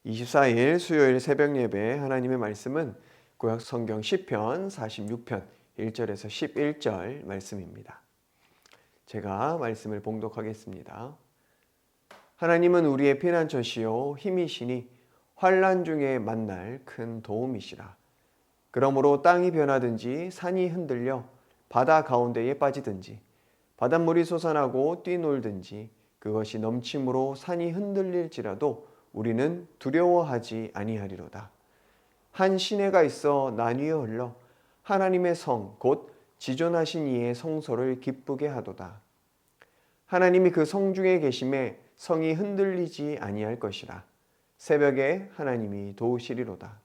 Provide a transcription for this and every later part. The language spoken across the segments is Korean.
24일 수요일 새벽 예배 하나님의 말씀은 구약 성경 시편 46편 1절에서 11절 말씀입니다. 제가 말씀을 봉독하겠습니다. 하나님은 우리의 피난처시요 힘이시니 환난 중에 만날 큰 도움이시라. 그러므로 땅이 변하든지 산이 흔들려 바다 가운데에 빠지든지 바닷물이 솟아나고 뛰놀든지 그것이 넘침으로 산이 흔들릴지라도 우리는 두려워하지 아니하리로다. 한 시내가 있어 나뉘어 흘러 하나님의 성 곧 지존하신 이의 성소를 기쁘게 하도다. 하나님이 그 성 중에 계심에 성이 흔들리지 아니할 것이라. 새벽에 하나님이 도우시리로다.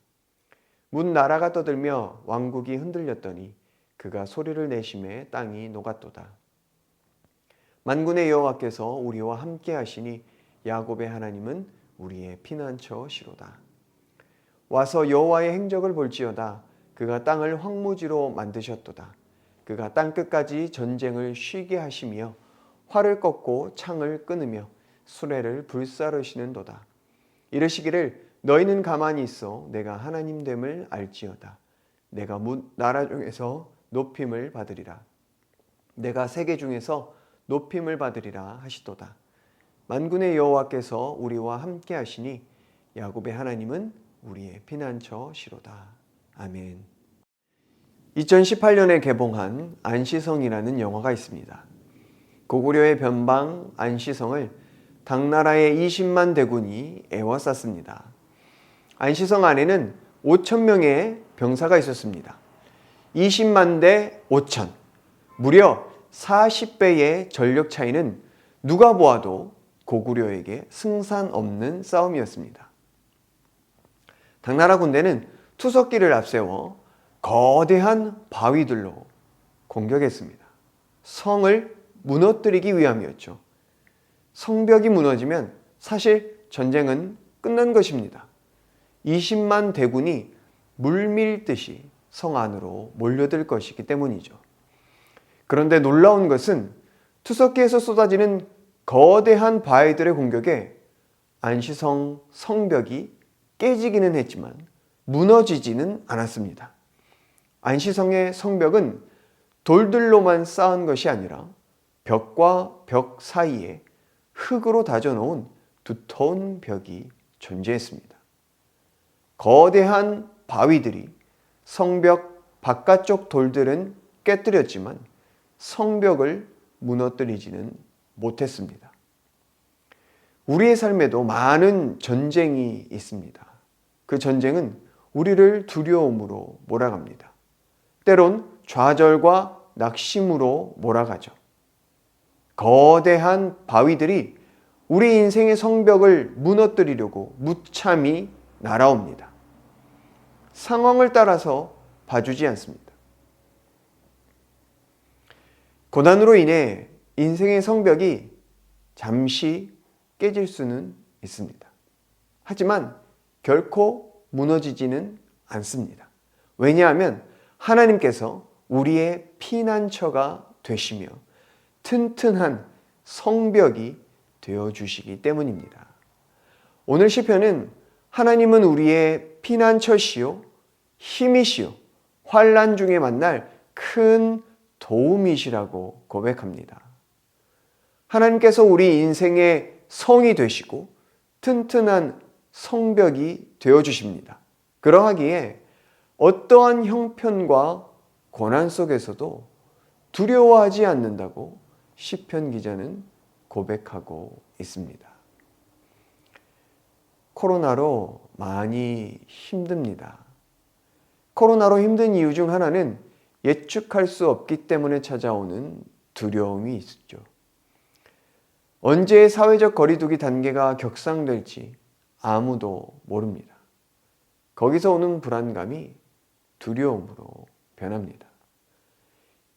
문 나라가 떠들며 왕국이 흔들렸더니 그가 소리를 내심에 땅이 녹았도다. 만군의 여호와께서 우리와 함께 하시니 야곱의 하나님은 우리의 피난처시로다. 와서 여호와의 행적을 볼지어다. 그가 땅을 황무지로 만드셨도다. 그가 땅끝까지 전쟁을 쉬게 하시며 활을 꺾고 창을 끊으며 수레를 불사르시는도다. 이르시기를 너희는 가만히 있어 내가 하나님됨을 알지어다. 내가 나라 중에서 높임을 받으리라. 내가 세계 중에서 높임을 받으리라 하시도다. 만군의 여호와께서 우리와 함께 하시니 야곱의 하나님은 우리의 피난처시로다. 아멘. 2018년에 개봉한 안시성이라는 영화가 있습니다. 고구려의 변방 안시성을 당나라의 20만 대군이 에워쌌습니다. 안시성 안에는 5,000명의 병사가 있었습니다. 20만 대 5,000, 무려 40배의 전력 차이는 누가 보아도 고구려에게 승산 없는 싸움이었습니다. 당나라 군대는 투석기를 앞세워 거대한 바위들로 공격했습니다. 성을 무너뜨리기 위함이었죠. 성벽이 무너지면 사실 전쟁은 끝난 것입니다. 20만 대군이 물밀듯이 성 안으로 몰려들 것이기 때문이죠. 그런데 놀라운 것은 투석기에서 쏟아지는 거대한 바위들의 공격에 안시성 성벽이 깨지기는 했지만 무너지지는 않았습니다. 안시성의 성벽은 돌들로만 쌓은 것이 아니라 벽과 벽 사이에 흙으로 다져놓은 두터운 벽이 존재했습니다. 거대한 바위들이 성벽 바깥쪽 돌들은 깨뜨렸지만 성벽을 무너뜨리지는 못했습니다. 우리의 삶에도 많은 전쟁이 있습니다. 그 전쟁은 우리를 두려움으로 몰아갑니다. 때론 좌절과 낙심으로 몰아가죠. 거대한 바위들이 우리 인생의 성벽을 무너뜨리려고 무참히 날아옵니다. 상황을 따라서 봐주지 않습니다. 고난으로 인해 인생의 성벽이 잠시 깨질 수는 있습니다. 하지만 결코 무너지지는 않습니다. 왜냐하면 하나님께서 우리의 피난처가 되시며 튼튼한 성벽이 되어주시기 때문입니다. 오늘 시편은 하나님은 우리의 피난처시요 힘이시요 환난 중에 만날 큰 도움이시라고 고백합니다. 하나님께서 우리 인생의 성이 되시고 튼튼한 성벽이 되어주십니다. 그러하기에 어떠한 형편과 고난 속에서도 두려워하지 않는다고 시편 기자는 고백하고 있습니다. 코로나로 많이 힘듭니다. 코로나로 힘든 이유 중 하나는 예측할 수 없기 때문에 찾아오는 두려움이 있죠. 언제 사회적 거리두기 단계가 격상될지 아무도 모릅니다. 거기서 오는 불안감이 두려움으로 변합니다.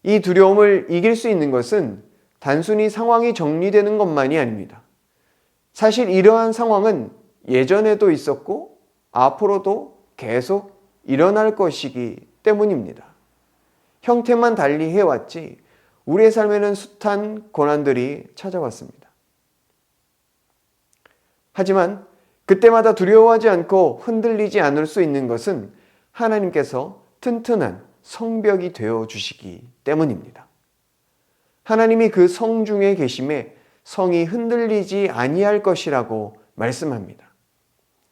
이 두려움을 이길 수 있는 것은 단순히 상황이 정리되는 것만이 아닙니다. 사실 이러한 상황은 예전에도 있었고 앞으로도 계속 일어날 것이기 때문입니다. 형태만 달리 해왔지 우리의 삶에는 숱한 고난들이 찾아왔습니다. 하지만 그때마다 두려워하지 않고 흔들리지 않을 수 있는 것은 하나님께서 튼튼한 성벽이 되어 주시기 때문입니다. 하나님이 그 성 중에 계심에 성이 흔들리지 아니할 것이라고 말씀합니다.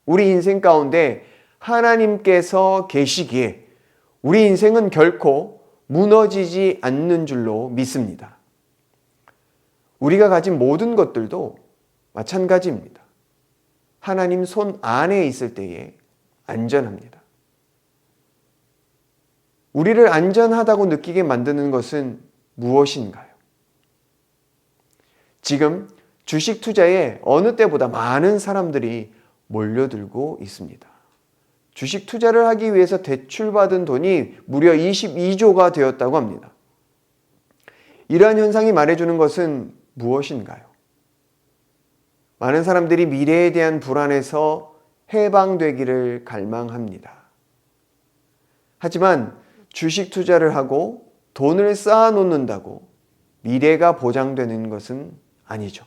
우리 인생 가운데 하나님께서 계시기에 우리 인생은 결코 무너지지 않는 줄로 믿습니다. 우리가 가진 모든 것들도 마찬가지입니다. 하나님 손 안에 있을 때에 안전합니다. 우리를 안전하다고 느끼게 만드는 것은 무엇인가요? 지금 주식 투자에 어느 때보다 많은 사람들이 몰려들고 있습니다. 주식 투자를 하기 위해서 대출받은 돈이 무려 22조가 되었다고 합니다. 이러한 현상이 말해주는 것은 무엇인가요? 많은 사람들이 미래에 대한 불안에서 해방되기를 갈망합니다. 하지만 주식 투자를 하고 돈을 쌓아 놓는다고 미래가 보장되는 것은 아니죠.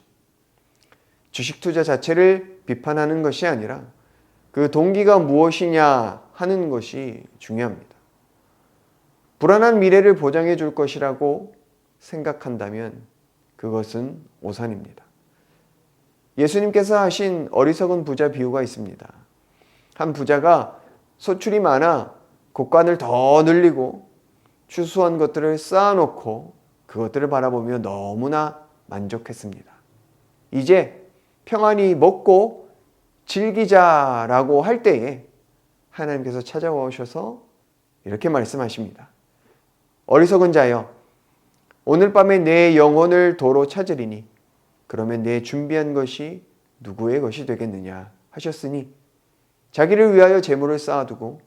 주식 투자 자체를 비판하는 것이 아니라 그 동기가 무엇이냐 하는 것이 중요합니다. 불안한 미래를 보장해 줄 것이라고 생각한다면 그것은 오산입니다. 예수님께서 하신 어리석은 부자 비유가 있습니다. 한 부자가 소출이 많아 곡간을 더 늘리고 추수한 것들을 쌓아놓고 그것들을 바라보며 너무나 만족했습니다. 이제 평안히 먹고 즐기자라고 할 때에 하나님께서 찾아오셔서 이렇게 말씀하십니다. 어리석은 자여, 오늘 밤에 내 영혼을 도로 찾으리니 그러면 내 준비한 것이 누구의 것이 되겠느냐 하셨으니 자기를 위하여 재물을 쌓아두고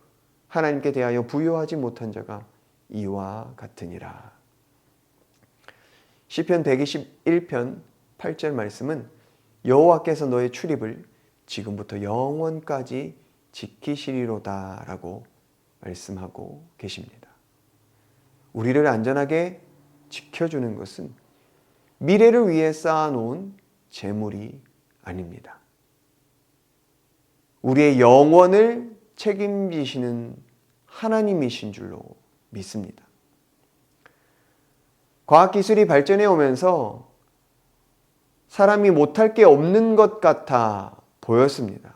하나님께 대하여 부요하지 못한 자가 이와 같으니라. 시편 121편 8절 말씀은 여호와께서 너의 출입을 지금부터 영원까지 지키시리로다 라고 말씀하고 계십니다. 우리를 안전하게 지켜주는 것은 미래를 위해 쌓아놓은 재물이 아닙니다. 우리의 영원을 책임지시는 하나님이신 줄로 믿습니다. 과학기술이 발전해 오면서 사람이 못할 게 없는 것 같아 보였습니다.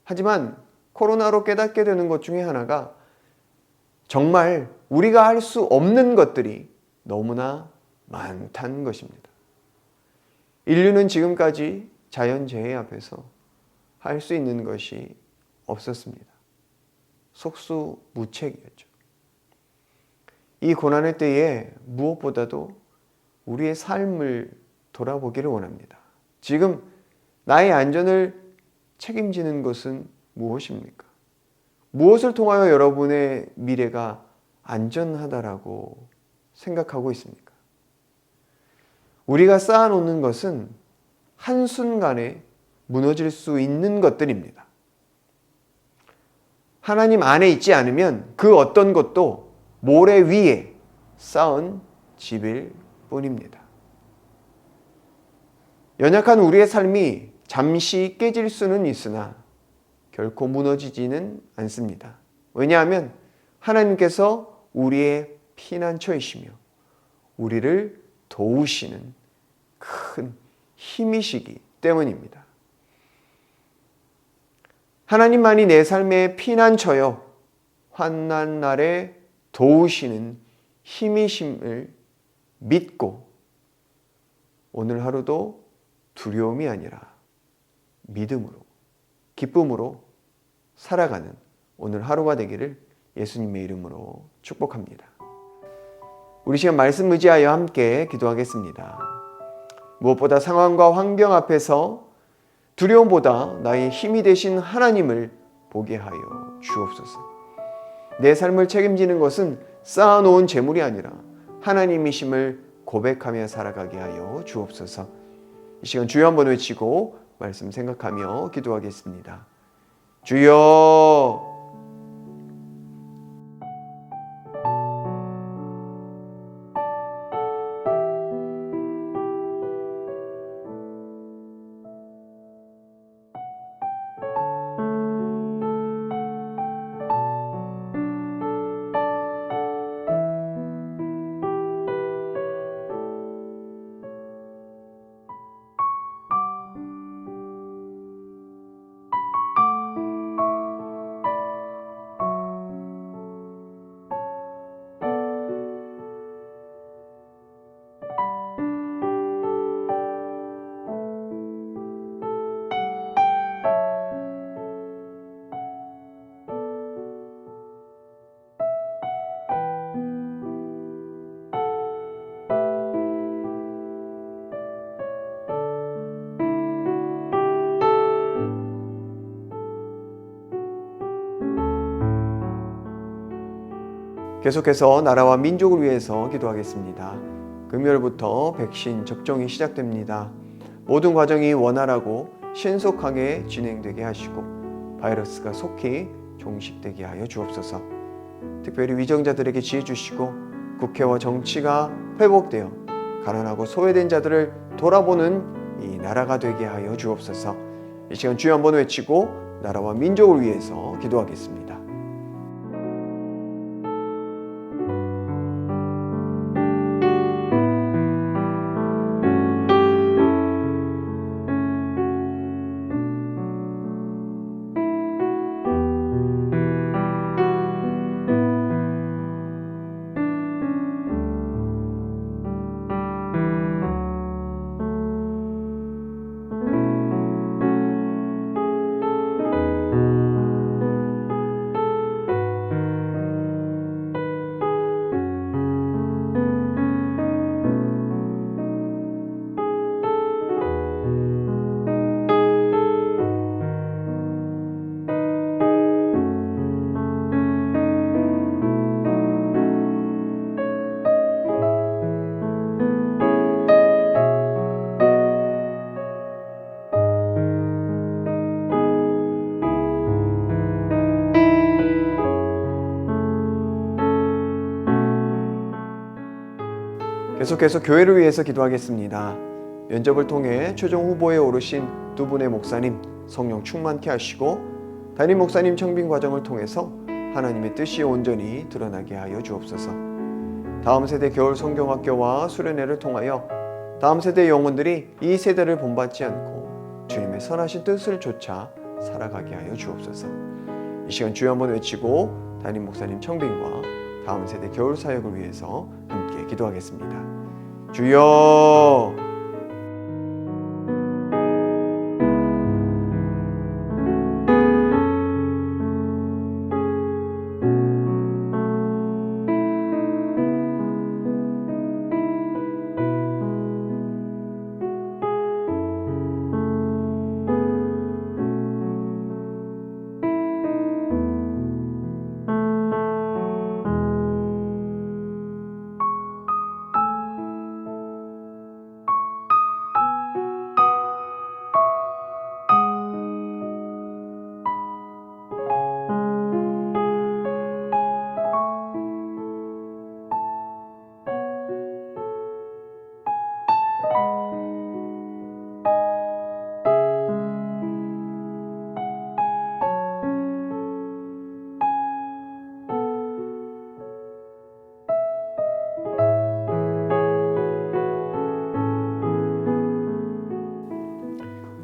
하지만 코로나로 깨닫게 되는 것 중에 하나가 정말 우리가 할 수 없는 것들이 너무나 많다는 것입니다. 인류는 지금까지 자연재해 앞에서 할 수 있는 것이 없었습니다. 속수무책이었죠. 이 고난의 때에 무엇보다도 우리의 삶을 돌아보기를 원합니다. 지금 나의 안전을 책임지는 것은 무엇입니까? 무엇을 통하여 여러분의 미래가 안전하다라고 생각하고 있습니까? 우리가 쌓아놓는 것은 한순간에 무너질 수 있는 것들입니다. 하나님 안에 있지 않으면 그 어떤 것도 모래 위에 쌓은 집일 뿐입니다. 연약한 우리의 삶이 잠시 깨질 수는 있으나 결코 무너지지는 않습니다. 왜냐하면 하나님께서 우리의 피난처이시며 우리를 도우시는 큰 힘이시기 때문입니다. 하나님만이 내 삶의 피난처여 환난 날에 도우시는 힘이심을 믿고 오늘 하루도 두려움이 아니라 믿음으로 기쁨으로 살아가는 오늘 하루가 되기를 예수님의 이름으로 축복합니다. 우리 시간 말씀 의지하여 함께 기도하겠습니다. 무엇보다 상황과 환경 앞에서 두려움보다 나의 힘이 되신 하나님을 보게 하여 주옵소서. 내 삶을 책임지는 것은 쌓아놓은 재물이 아니라 하나님이심을 고백하며 살아가게 하여 주옵소서. 이 시간 주여 한번 외치고 말씀 생각하며 기도하겠습니다. 주여. 계속해서 나라와 민족을 위해서 기도하겠습니다. 금요일부터 백신 접종이 시작됩니다. 모든 과정이 원활하고 신속하게 진행되게 하시고 바이러스가 속히 종식되게 하여 주옵소서. 특별히 위정자들에게 지혜 주시고 국회와 정치가 회복되어 가난하고 소외된 자들을 돌아보는 이 나라가 되게 하여 주옵소서. 이 시간 주여 한번 외치고 나라와 민족을 위해서 기도하겠습니다. 계속해서 교회를 위해서 기도하겠습니다. 면접을 통해 최종 후보에 오르신 두 분의 목사님 성령 충만케 하시고 담임 목사님 청빙 과정을 통해서 하나님의 뜻이 온전히 드러나게 하여 주옵소서. 다음 세대 겨울 성경학교와 수련회를 통하여 다음 세대 영혼들이 이 세대를 본받지 않고 주님의 선하신 뜻을 좇아 살아가게 하여 주옵소서. 이 시간 주여 한번 외치고 담임 목사님 청빙과 다음 세대 겨울 사역을 위해서 함께 기도하겠습니다. 주여,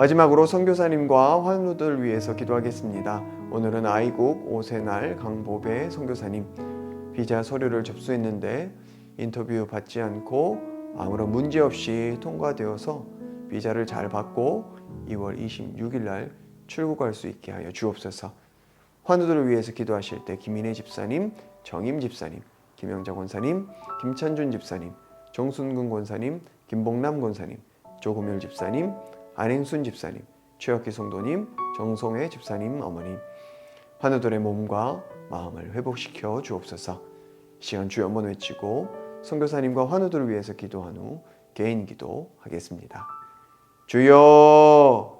마지막으로 선교사님과 환우들 위해서 기도하겠습니다. 오늘은 아이국 오세날 강보배 선교사님 비자 서류를 접수했는데 인터뷰 받지 않고 아무런 문제 없이 통과되어서 비자를 잘 받고 2월 26일 날 출국할 수 있게 하여 주옵소서. 환우들을 위해서 기도하실 때 김인혜 집사님, 정임 집사님, 김영자 권사님, 김찬준 집사님, 정순근 권사님, 김봉남 권사님, 조금열 집사님, 안행순 집사님, 최혁기 성도님, 정성회 집사님 어머님, 환우들의 몸과 마음을 회복시켜 주옵소서. 시간 주여 한번 외치고 선교사님과 환우들을 위해서 기도한 후 개인 기도하겠습니다. 주여,